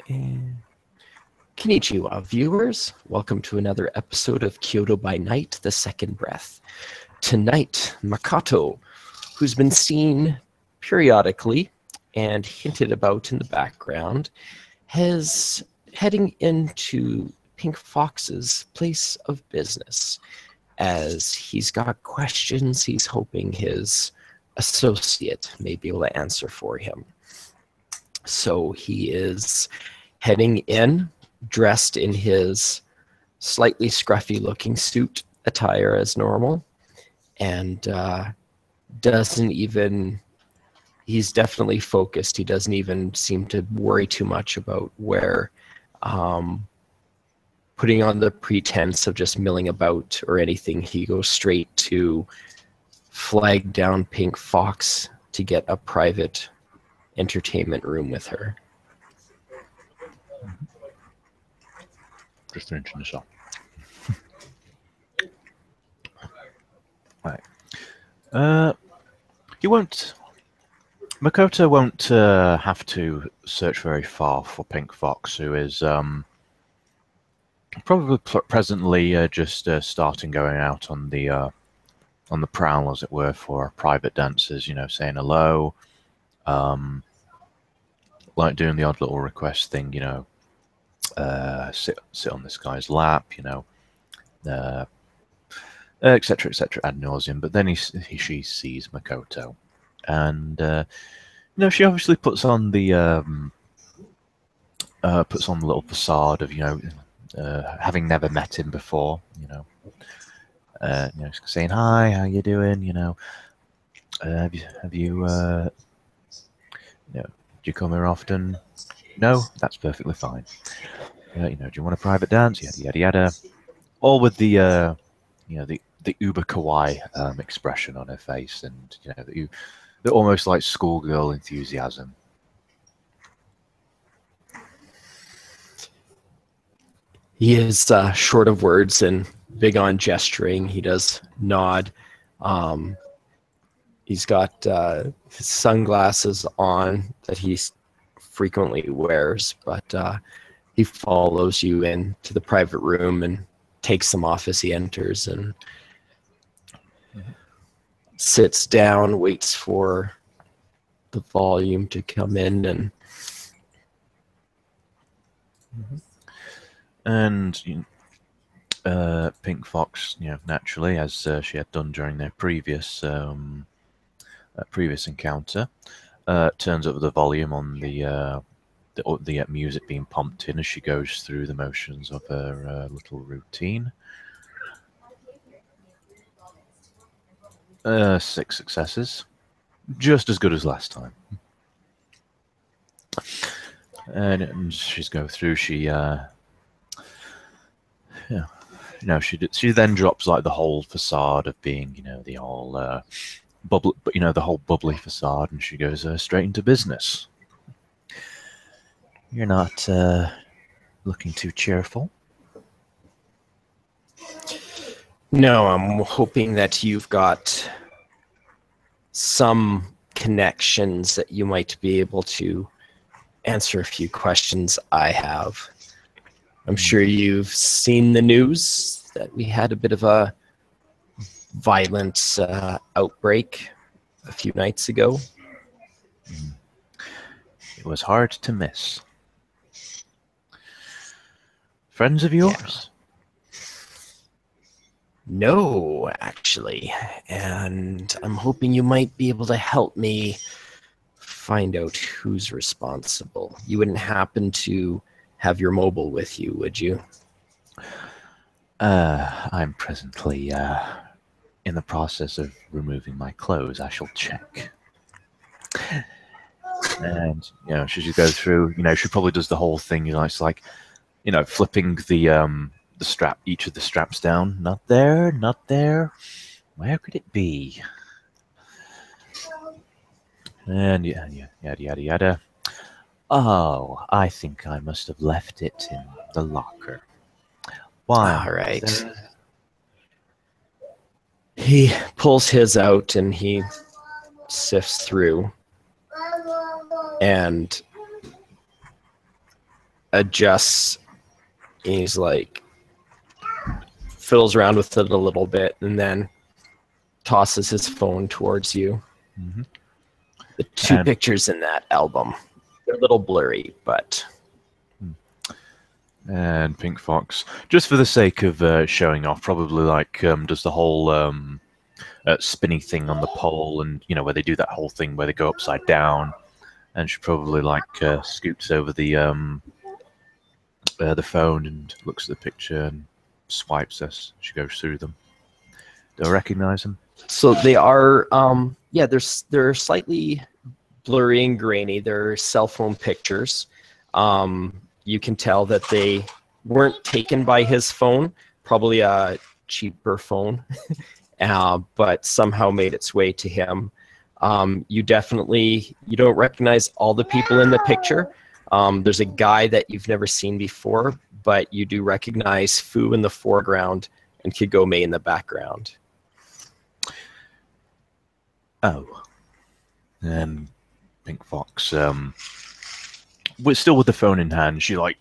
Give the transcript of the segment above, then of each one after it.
And Konnichiwa, viewers. Welcome to another episode of Kyoto by Night, The Second Breath. Tonight, Makoto, who's been seen periodically and hinted about in the background, is heading into Pink Fox's place of business. As he's got questions he's hoping his associate may be able to answer for him. So he is heading in, dressed in his slightly scruffy looking suit attire as normal, and he's definitely focused. He doesn't even seem to worry too much about where putting on the pretense of just milling about or anything. He goes straight to flag down Pink Fox to get a private entertainment room with her. Just finishing this up. Right. Makoto won't have to search very far for Pink Fox, who is probably presently just starting going out on the prowl, as it were, for private dances. You know, saying hello, like doing the odd little request thing. You know, sit on this guy's lap. You know, etc. ad nauseum. But then she sees Makoto, and you know, she obviously puts on the little facade of, you know, having never met him before. You know, saying hi, how you doing? You know, have you do you come here often? No, that's perfectly fine. You know, do you want a private dance? Yada yada yada. All with the you know, the uber kawaii expression on her face, and you know, the almost like schoolgirl enthusiasm. He is short of words and big on gesturing. He does nod. He's got his sunglasses on that he frequently wears, but he follows you into the private room and takes them off as he enters and sits down, waits for the volume to come in, and Pink Fox, you know, naturally, as she had done during their previous encounter, turns up the volume on the music being pumped in as she goes through the motions of her little routine. 6 successes, just as good as last time. And she's go through. She you know, she then drops like the whole facade of being, you know, the whole bubbly, but you know, the whole bubbly facade, and she goes straight into business. You're not looking too cheerful. No, I'm hoping that you've got some connections that you might be able to answer a few questions I have. I'm sure you've seen the news that we had a bit of a violent outbreak a few nights ago. It was hard to miss. Friends of yours? No, actually. And I'm hoping you might be able to help me find out who's responsible. You wouldn't happen to have your mobile with you, would you? I'm presently in the process of removing my clothes. I shall check. And you know, she just goes through. You know, she probably does the whole thing. You know, it's like, you know, flipping the strap, each of the straps down. Not there, not there. Where could it be? And yada yada yada. Oh, I think I must have left it in the locker. Why? All right. He pulls his out and he sifts through, and adjusts. He's like fiddles around with it a little bit, and then tosses his phone towards you. Mm-hmm. The two pictures in that album, they're a little blurry, but. And Pink Fox, just for the sake of showing off, probably like does the whole spinny thing on the pole, and where they do that whole thing where they go upside down, and she probably like scoots over the phone and looks at the picture and swipes as she goes through them. Do I recognize them? So they are, they're slightly blurry and grainy. They're cell phone pictures. You can tell that they weren't taken by his phone, probably a cheaper phone, but somehow made its way to him. You don't recognize all the people in the picture. There's a guy that you've never seen before, but you do recognize Fu in the foreground and Kagome in the background. Oh. And Pink Fox, still with the phone in hand, she like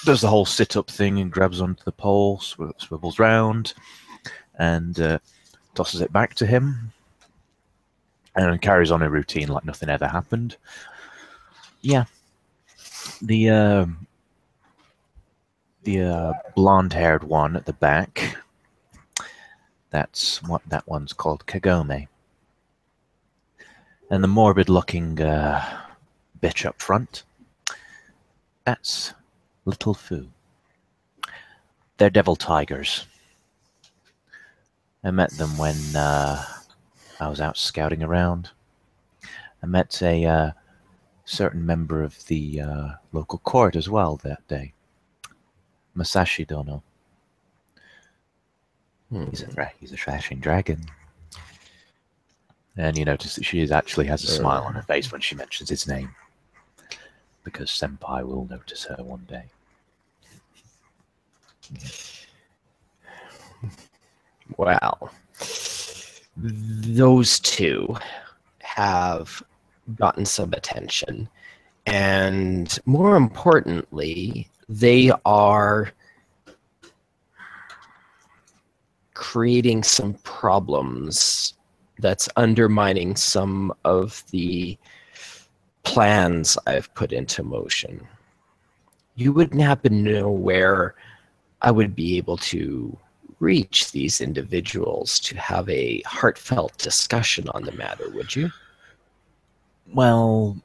does the whole sit-up thing and grabs onto the pole, swivels round, and tosses it back to him, and carries on her routine like nothing ever happened. Yeah, the blonde-haired one at the back, that's what that one's called, Kagome. And the morbid-looking bitch up front, that's Little Fu. They're devil tigers. I met them when I was out scouting around. I met a certain member of the local court as well that day. Masashi Dono. He's a thrashing dragon. And you notice that she actually has a smile on her face when she mentions his name. Because Senpai will notice her one day. Wow. Those two have gotten some attention. And more importantly, they are creating some problems that's undermining some of the plans I've put into motion. You wouldn't happen to know where I would be able to reach these individuals to have a heartfelt discussion on the matter, would you? Well,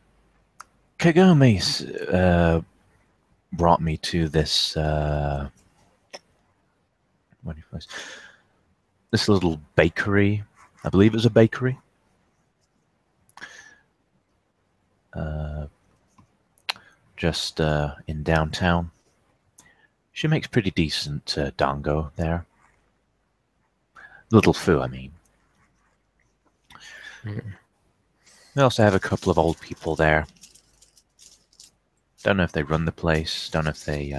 Kagome's brought me to this this little bakery. I believe it was a bakery. Just in downtown. She makes pretty decent dango there. Little Fu, I mean. We also have a couple of old people there. Don't know if they run the place. Don't know if they,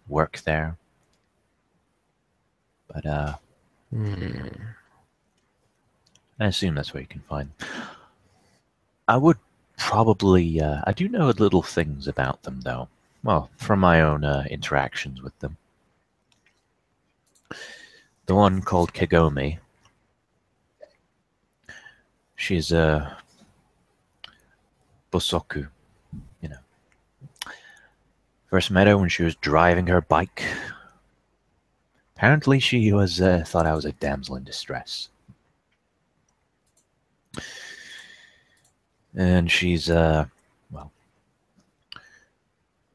work there. But, I assume that's where you can find them. I would probably, I do know little things about them, though. Well, from my own interactions with them. The one called Kagome. She's a Bosoku, you know. First met her when she was driving her bike. Apparently she was thought I was a damsel in distress. And she's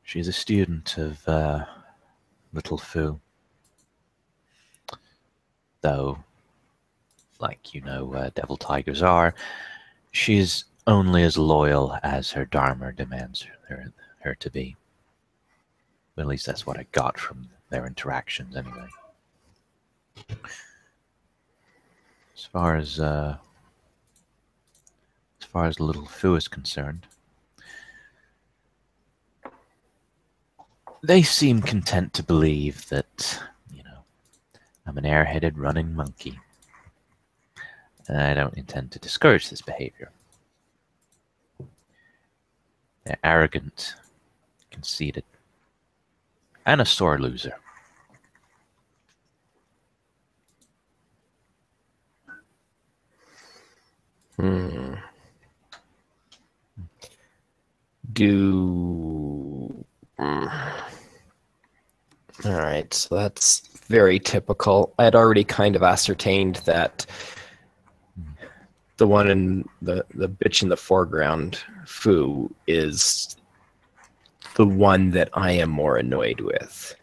she's a student of Little Fu. Though, like devil tigers are, she's only as loyal as her dharma demands her to be. But at least that's what I got from their interactions, anyway. As far as Little Fu is concerned, they seem content to believe that, I'm an airheaded running monkey. And I don't intend to discourage this behavior. They're arrogant, conceited. And a sore loser. All right, so that's very typical. I had already kind of ascertained that the one in the bitch in the foreground, Fu, is the one that I am more annoyed with.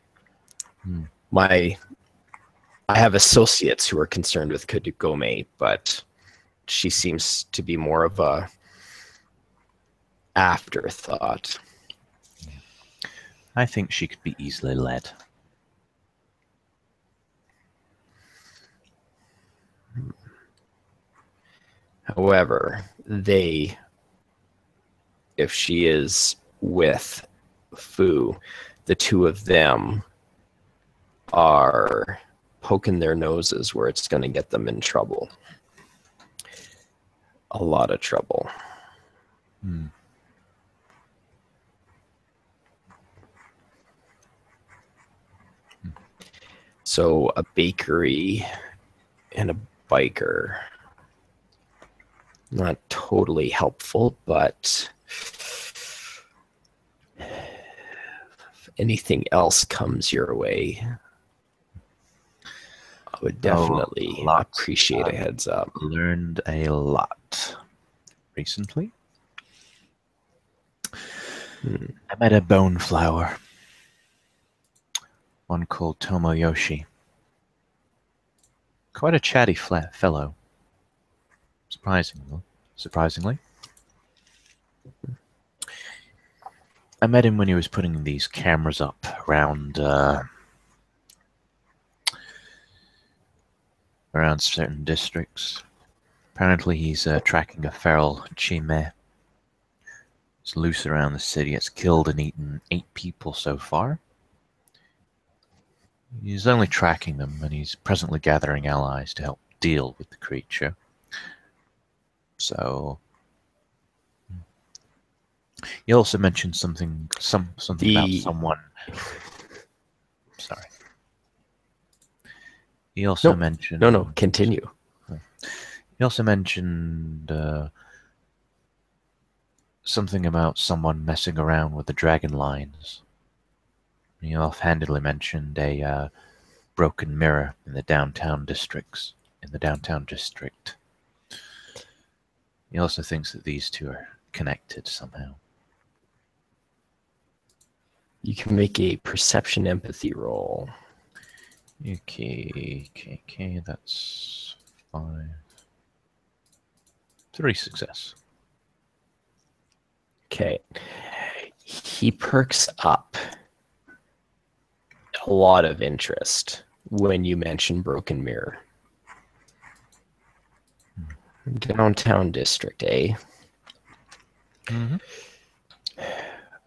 I have associates who are concerned with Kudugome, but she seems to be more of a afterthought. I think she could be easily led. However, if she is with Fu, the two of them are poking their noses where it's going to get them in trouble. A lot of trouble. So a bakery and a biker. Not totally helpful, but if anything else comes your way, I would definitely appreciate a heads up. Learned a lot recently. I met a bone flower. One called Tomoyoshi. Quite a chatty fellow. Surprisingly. I met him when he was putting these cameras up around certain districts. Apparently he's tracking a feral chime. It's loose around the city. It's killed and eaten 8 people so far. He's only tracking them, and he's presently gathering allies to help deal with the creature. So he also mentioned something about someone. Sorry. He also mentioned. No, continue. He also mentioned something about someone messing around with the dragon lines. He offhandedly mentioned a broken mirror in the downtown district. He also thinks that these two are connected somehow. You can make a perception empathy roll. Okay, that's 5. 3 success. Okay. He perks up a lot of interest when you mention broken mirror. Downtown district, eh? Mm-hmm.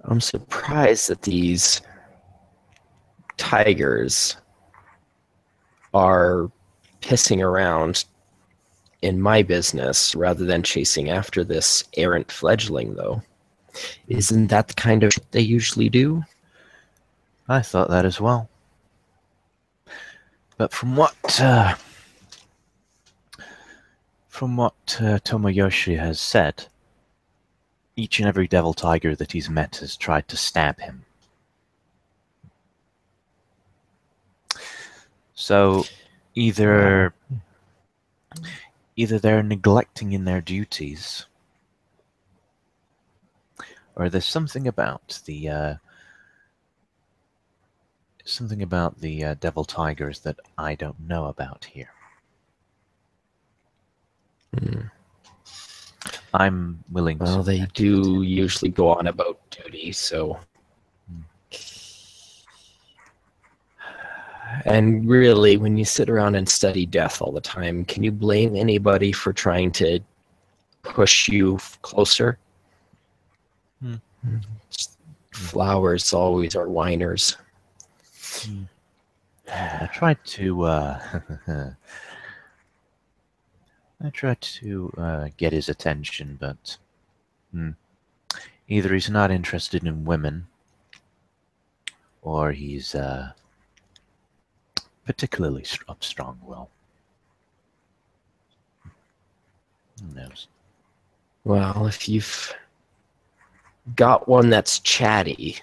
I'm surprised that these tigers are pissing around in my business rather than chasing after this errant fledgling, though. Isn't that the kind of shit they usually do? I thought that as well. But from what Tomoyoshi has said, each and every devil tiger that he's met has tried to stab him. So either they're neglecting in their duties, or there's something about the devil tigers that I don't know about here. I'm willing to... Well, they do usually go on about duty, so... And really, when you sit around and study death all the time, can you blame anybody for trying to push you closer? Flowers always are whiners. I tried to get his attention, but either he's not interested in women, or he's particularly of strong will. Who knows? Well, if you've got one that's chatty,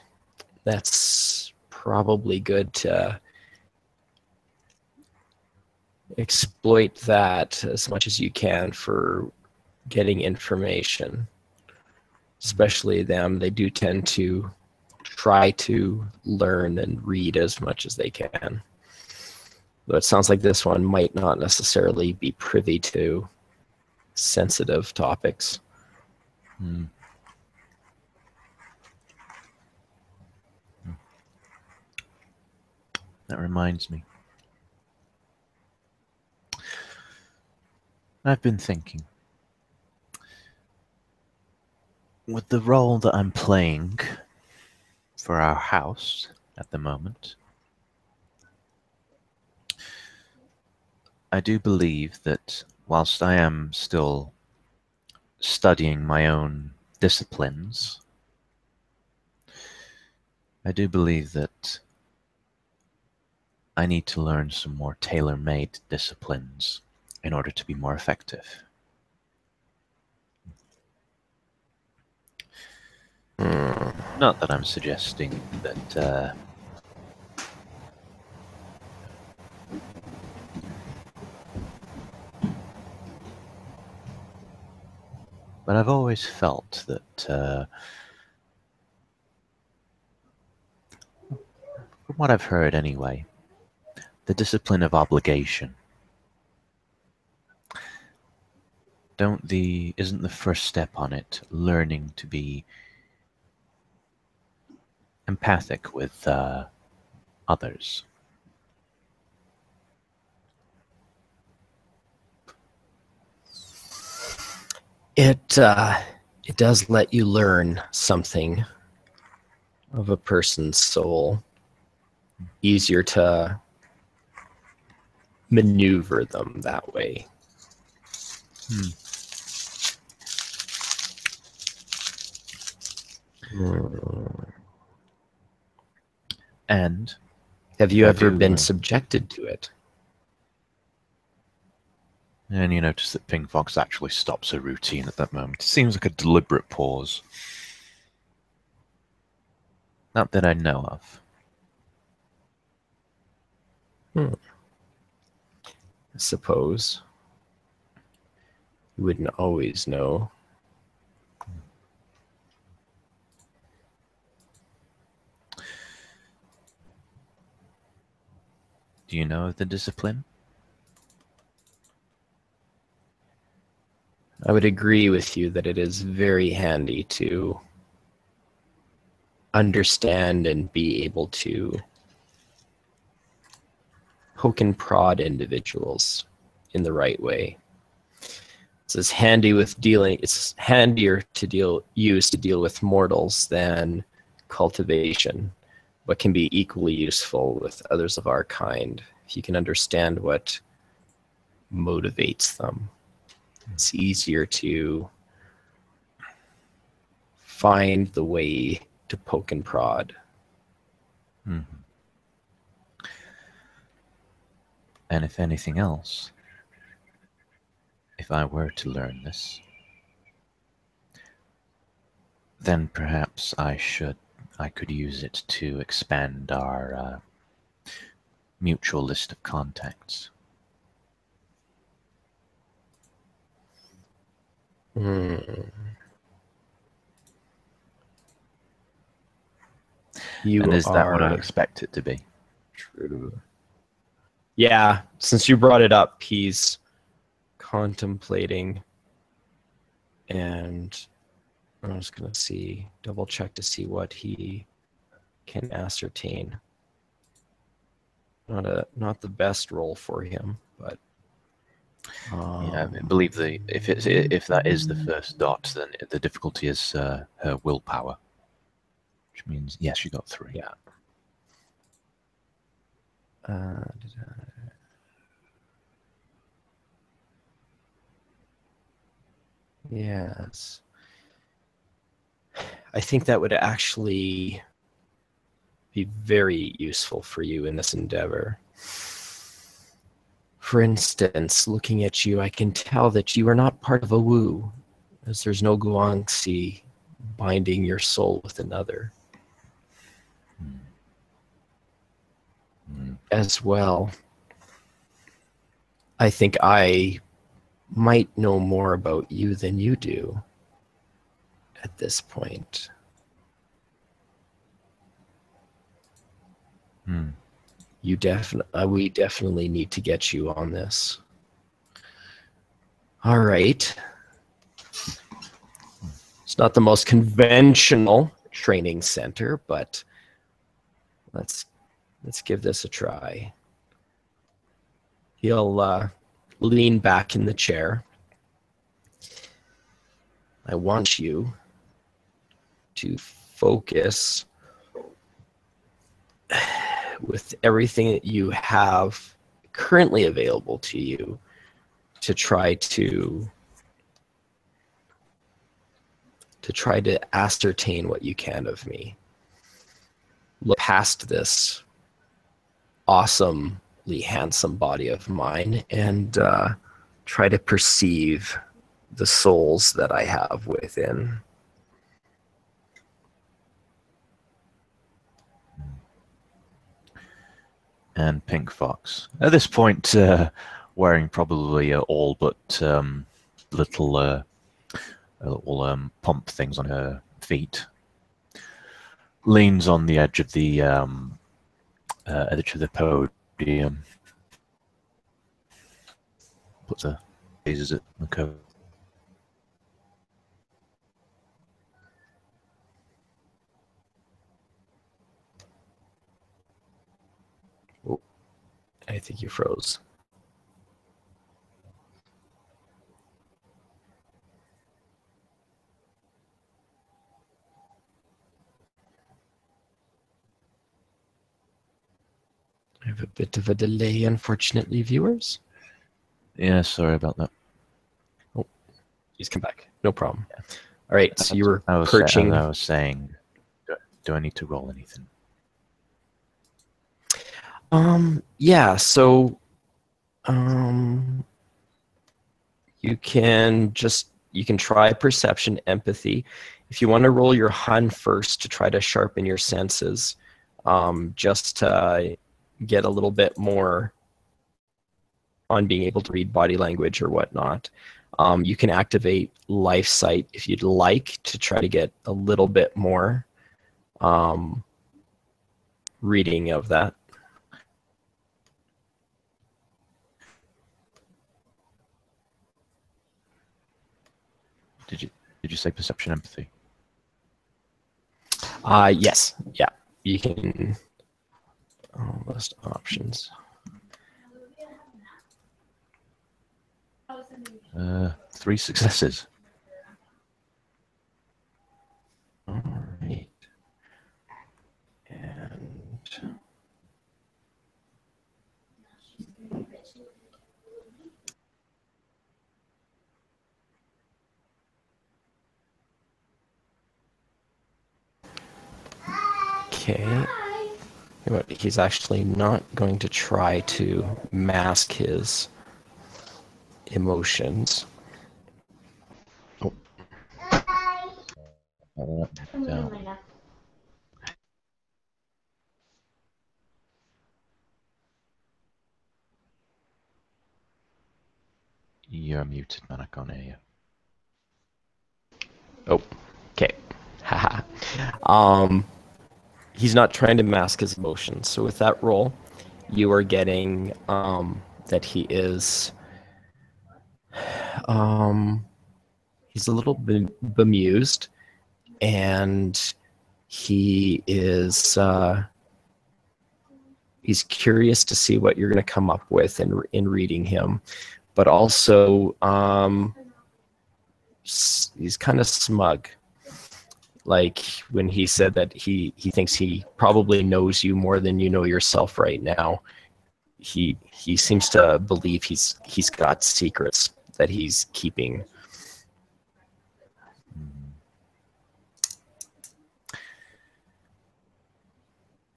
that's probably good to exploit that as much as you can for getting information. Especially them, they do tend to try to learn and read as much as they can. Though it sounds like this one might not necessarily be privy to sensitive topics. Hmm. That reminds me. I've been thinking. With the role that I'm playing for our house at the moment, I do believe that whilst I am still studying my own disciplines, I do believe that I need to learn some more tailor-made disciplines in order to be more effective. Not that I'm suggesting that but I've always felt that from what I've heard anyway, the discipline of obligation isn't the first step on it learning to be empathic with others. It does let you learn something of a person's soul. Easier to maneuver them that way. And have you ever been subjected to it? And you notice that Pink Fox actually stops her routine at that moment. It seems like a deliberate pause. Not that I know of. I suppose. You wouldn't always know. Do you know of the discipline? I would agree with you that it is very handy to understand and be able to poke and prod individuals in the right way. It's as handy with dealing. It's handier to use to deal with mortals than cultivation, but can be equally useful with others of our kind if you can understand what motivates them. It's easier to find the way to poke and prod. Mm-hmm. And if anything else, if I were to learn this, then perhaps I could use it to expand our mutual list of contacts. And is that what I'd expect it to be? True. Yeah, since you brought it up, he's contemplating, and I'm just going to double check to see what he can ascertain. Not the best role for him, but yeah, I believe if that is the first dot, then the difficulty is her willpower, which means yes, you got 3. Yeah. Yes. I think that would actually be very useful for you in this endeavor. For instance, looking at you, I can tell that you are not part of a Wu, as there's no Guangxi binding your soul with another. As well, I think I might know more about you than you do at this point. We definitely need to get you on this. All right. It's not the most conventional training center, but let's give this a try. He'll lean back in the chair. I want you to focus with everything that you have currently available to you to try to ascertain what you can of me. Look past this awesomely handsome body of mine and try to perceive the souls that I have within. And Pink Fox, at this point, wearing probably all but little pump things on her feet, leans on the edge of the podium, puts her gazes at Makoto. Oh, I think you froze. I have a bit of a delay, unfortunately, viewers. Yeah, sorry about that. Oh, he's come back. No problem. Yeah. All right, so you were perching. I was saying, do I need to roll anything? Yeah, so you can try perception, empathy. If you want to roll your hun first to try to sharpen your senses, just to get a little bit more on being able to read body language or whatnot. You can activate life sight if you'd like to try to get a little bit more reading of that. Did you say perception, empathy? Yes. Yeah. You can list options. 3 successes. All right. And okay. He's actually not going to try to mask his emotions. Oh. You're muted, man. I can't hear you. Oh, okay. Haha. He's not trying to mask his emotions. So with that roll, you are getting that he is he's a little bit bemused, and he is he's curious to see what you're going to come up with in reading him, but also he's kind of smug. Like when he said that he thinks he probably knows you more than you know yourself right now. He seems to believe he's got secrets that he's keeping.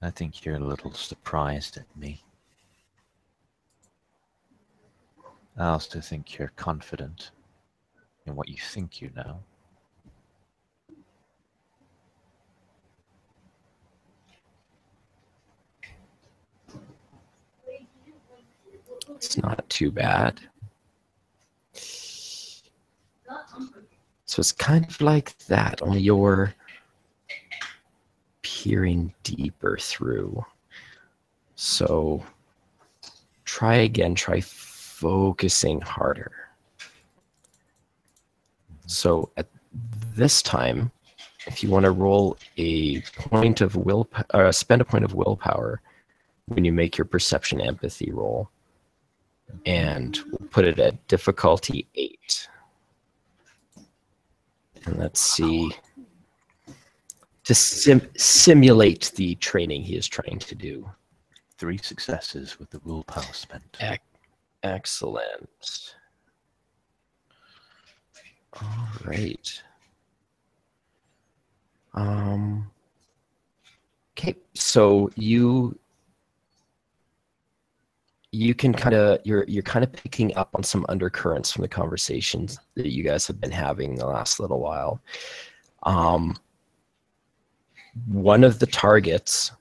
I think you're a little surprised at me. I also think you're confident in what you think you know. It's not too bad. So it's kind of like that, only you're peering deeper through. So try again, try focusing harder. So at this time, if you want to roll a point of spend a point of willpower when you make your perception empathy roll, and we'll put it at difficulty 8. And let's see, to simulate the training he is trying to do. 3 successes with the willpower spent. Excellent. All right. Okay, so you can you're kind of picking up on some undercurrents from the conversations that you guys have been having the last little while. One of the targets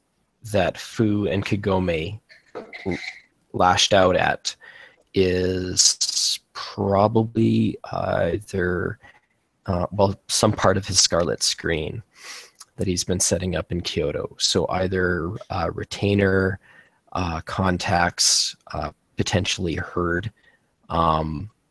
that Fu and Kagome lashed out at is probably either some part of his Scarlet Screen that he's been setting up in Kyoto. So either retainer, contacts, potentially herd.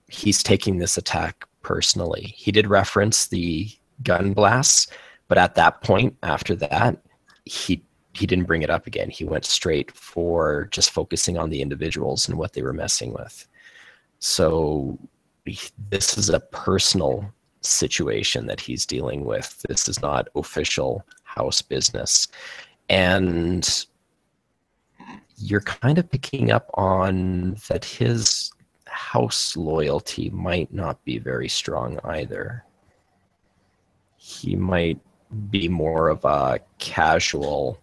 He's taking this attack personally. He did reference the gun blasts, but at that point, after that, he didn't bring it up again. He went straight for just focusing on the individuals and what they were messing with. So this is a personal situation that he's dealing with. This is not official house business. And you're kind of picking up on that his house loyalty might not be very strong either. He might be more of a casual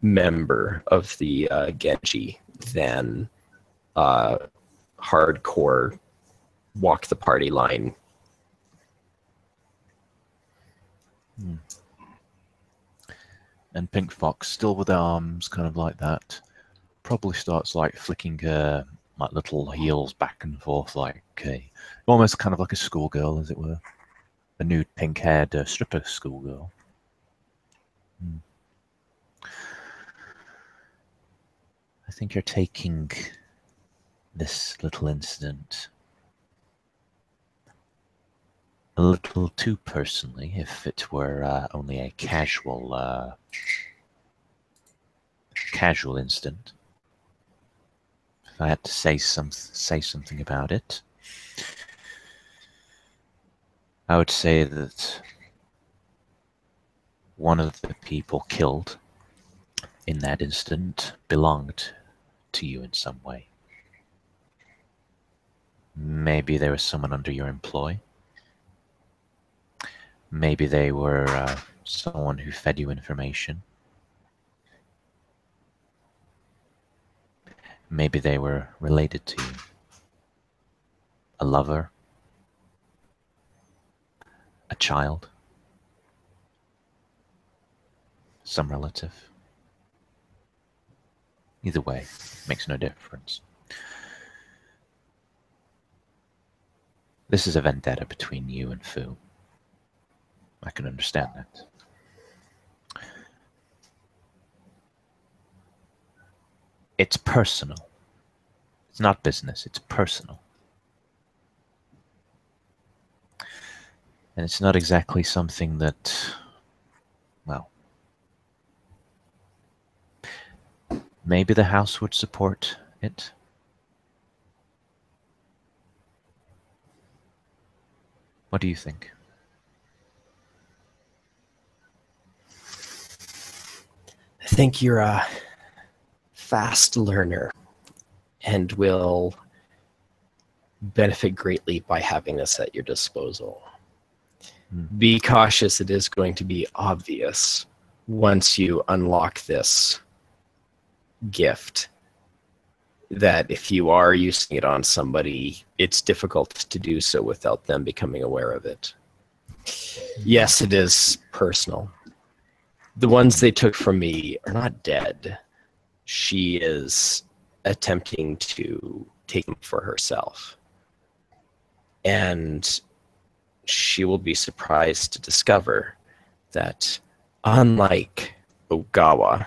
member of the Genji than hardcore walk the party line. And Pink Fox, still with arms kind of like that, probably starts like flicking like little heels back and forth, like almost kind of like a schoolgirl, as it were. A nude pink-haired stripper schoolgirl. I think you're taking this little incident a little too personally. If it were only a casual incident, if I had to say something about it, I would say that one of the people killed in that incident belonged to you in some way. Maybe there was someone under your employ. Maybe they were someone who fed you information. Maybe they were related to you. A lover. A child. Some relative. Either way, makes no difference. This is a vendetta between you and Fu. I can understand that. It's personal. It's not business, it's personal. And it's not exactly something that, well, maybe the house would support it. What do you think? I think you're a fast learner and will benefit greatly by having this at your disposal. Be cautious, it is going to be obvious once you unlock this gift, that if you are using it on somebody, it's difficult to do so without them becoming aware of it. Yes, it is personal. The ones they took from me are not dead. She is attempting to take them for herself. And she will be surprised to discover that, unlike Ogawa,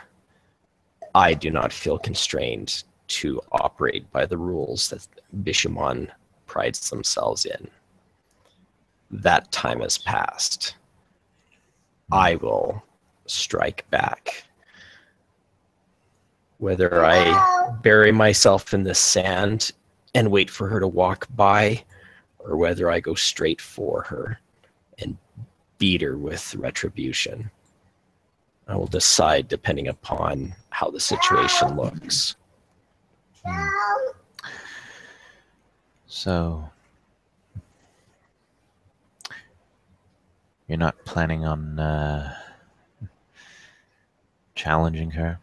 I do not feel constrained to operate by the rules that Bishamon prides themselves in. That time has passed. I will strike back. Whether I bury myself in the sand and wait for her to walk by, or whether I go straight for her and beat her with retribution, I will decide depending upon how the situation looks. So, you're not planning on challenging her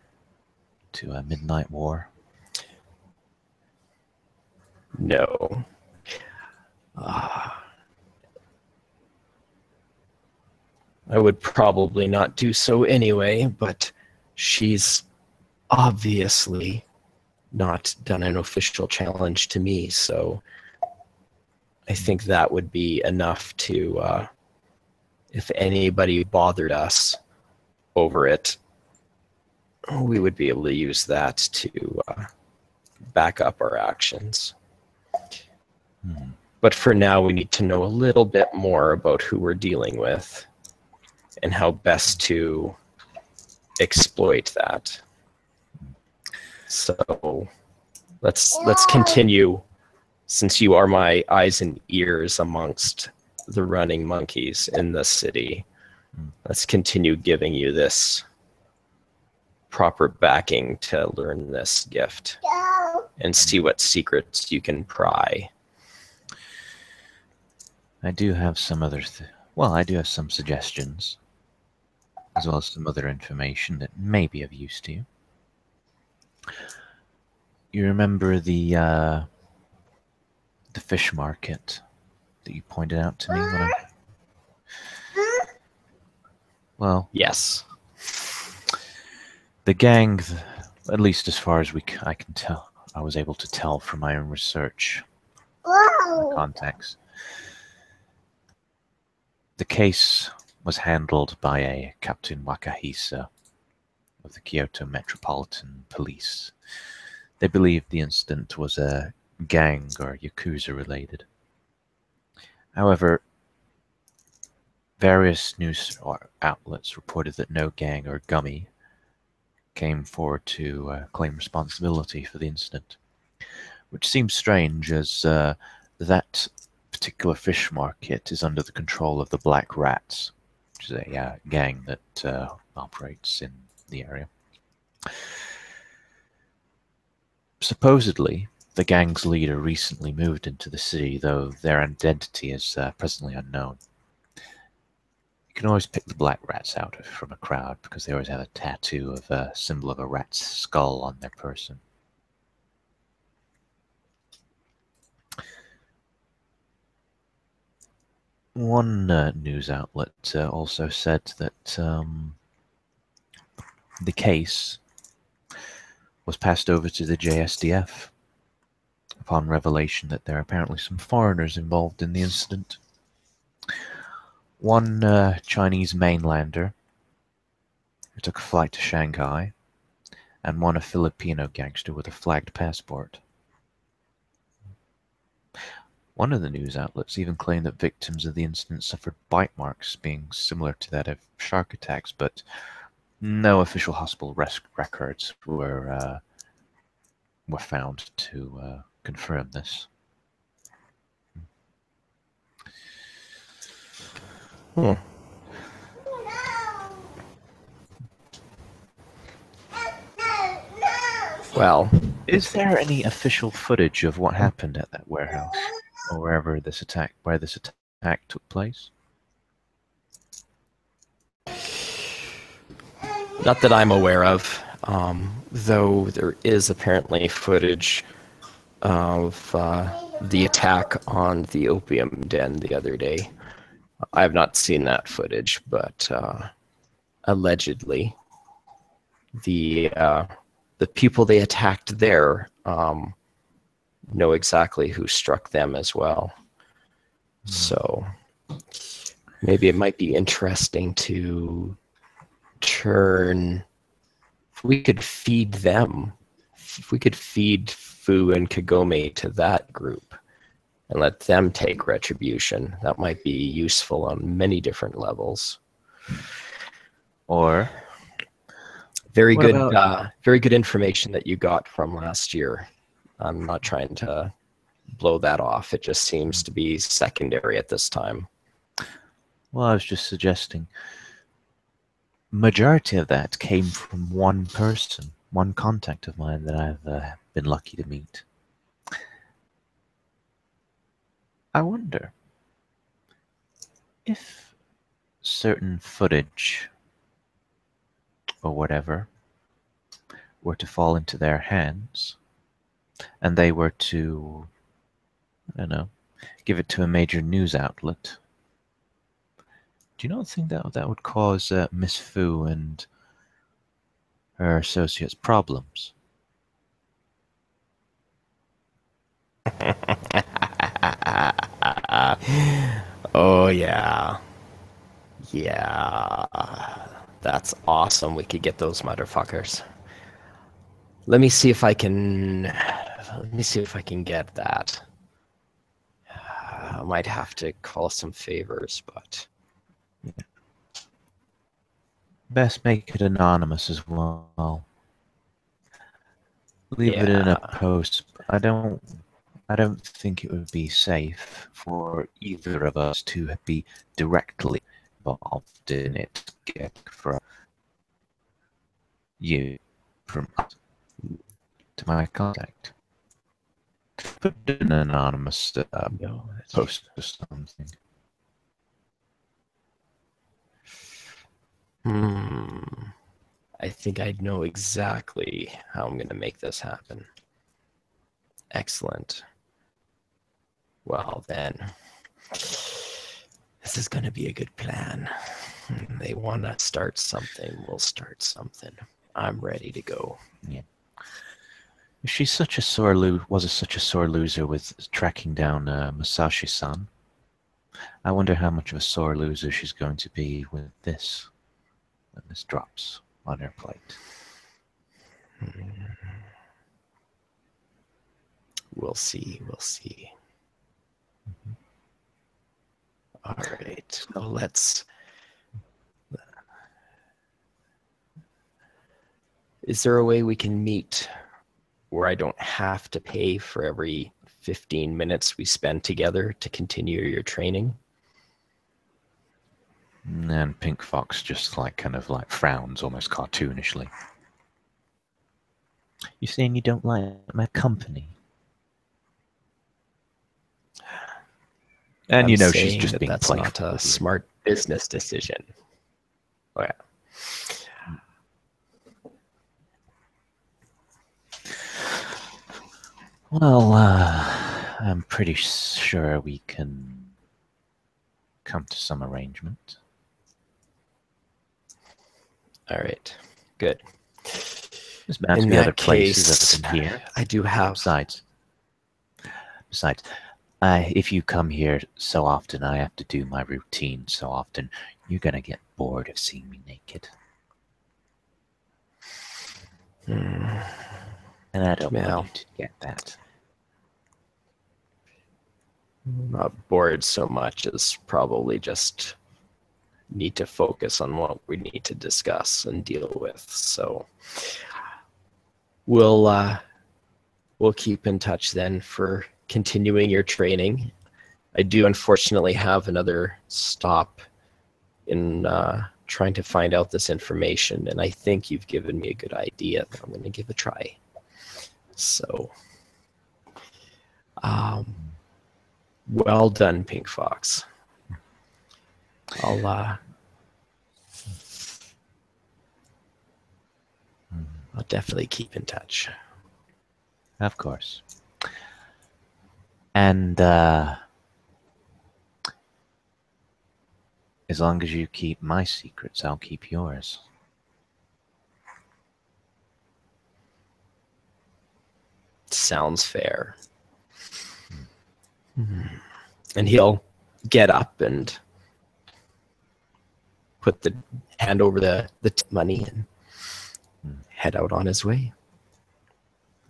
to a midnight war? No. I would probably not do so anyway, but she's obviously not done an official challenge to me, so I think that would be enough to, if anybody bothered us over it, we would be able to use that to back up our actions. But for now, we need to know a little bit more about who we're dealing with and how best to exploit that. So let's continue, since you are my eyes and ears amongst the running monkeys in the city. Let's continue giving you this proper backing to learn this gift and see what secrets you can pry. I do have some other I do have some suggestions, as well as some other information that may be of use to you. You remember the fish market that you pointed out to me when Well, yes. The gang, at least as far as I can tell, I was able to tell from my own research, contacts. The case was handled by a Captain Wakahisa of the Kyoto Metropolitan Police. They believe the incident was a gang or Yakuza related. However, various news outlets reported that no gang or gummy came forward to claim responsibility for the incident, which seems strange, as that particular fish market is under the control of the Black Rats, which is a gang that operates in the area. Supposedly, the gang's leader recently moved into the city, though their identity is presently unknown. You can always pick the Black Rats out from a crowd because they always have a tattoo of a symbol of a rat's skull on their person. One news outlet also said that the case was passed over to the JSDF upon revelation that there are apparently some foreigners involved in the incident. One Chinese mainlander who took a flight to Shanghai, and one a Filipino gangster with a flagged passport. One of the news outlets even claimed that victims of the incident suffered bite marks being similar to that of shark attacks, but no official hospital records were found to confirm this. Well, is there any official footage of what happened at that warehouse, or where this attack took place? Not that I'm aware of, though there is apparently footage of the attack on the opium den the other day. I have not seen that footage, but allegedly, the people they attacked there know exactly who struck them as well. So maybe it might be interesting to turn. If we could feed them, if we could feed Fu and Kagome to that group and let them take retribution, that might be useful on many different levels. Or very what good, about very good information that you got from last year. I'm not trying to blow that off. It just seems to be secondary at this time. well, I was just suggesting majority of that came from one person, one contact of mine that I've been lucky to meet. I wonder if certain footage or whatever were to fall into their hands and they were to, I don't know, give it to a major news outlet, do you not think that that would cause Miss Fu and her associates problems? Oh yeah. Yeah. That's awesome. We could get those motherfuckers. Let me see if I can get that. I might have to call some favors, but Best make it anonymous as well. Leave it in a post. I don't think it would be safe for either of us to be directly involved in it. Get from you, from us, to my contact. Put an anonymous no, post or something. I think I know exactly how I'm going to make this happen. Excellent. Well, then, this is going to be a good plan. They want to start something, we'll start something. I'm ready to go. Yeah. She's such a such a sore loser with tracking down Masashi-san. I wonder how much of a sore loser she's going to be with this when this drops on her plate. We'll see. All right. So let's. Is there a way we can meet where I don't have to pay for every 15 minutes we spend together to continue your training? And Pink Fox just kind of frowns almost cartoonishly. You saying you don't like my company? And I'm you know she's saying just that being that's playful. not a smart business decision. Oh, yeah. Well, I'm pretty sure we can come to some arrangement. All right. Good. There's bound to be other places other than here. I do have. Besides, if you come here so often, I have to do my routine so often, you're gonna get bored of seeing me naked. And I don't want you to get that. Not bored so much as probably just need to focus on what we need to discuss and deal with. So we'll keep in touch then for continuing your training. I do unfortunately have another stop in trying to find out this information, and I think you've given me a good idea that I'm going to give a try. So, well done, Pink Fox. I'll definitely keep in touch. Of course. And as long as you keep my secrets, I'll keep yours. Sounds fair. And he'll get up and put the hand over the money and head out on his way.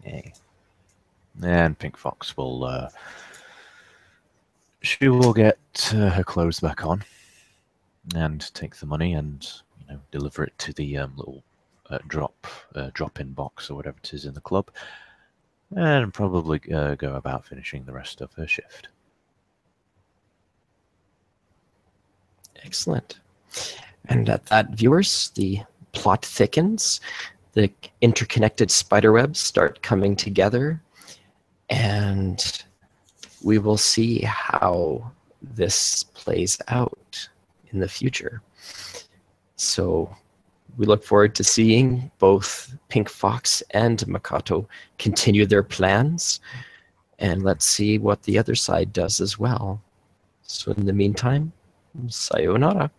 Hey. And Pink Fox will she will get her clothes back on and take the money and deliver it to the little drop-in box or whatever it is in the club, and probably go about finishing the rest of her shift. Excellent. And at that, viewers, the plot thickens. The interconnected spiderwebs start coming together, and we will see how this plays out in the future. So we look forward to seeing both Pink Fox and Makoto continue their plans, and let's see what the other side does as well. So in the meantime, sayonara.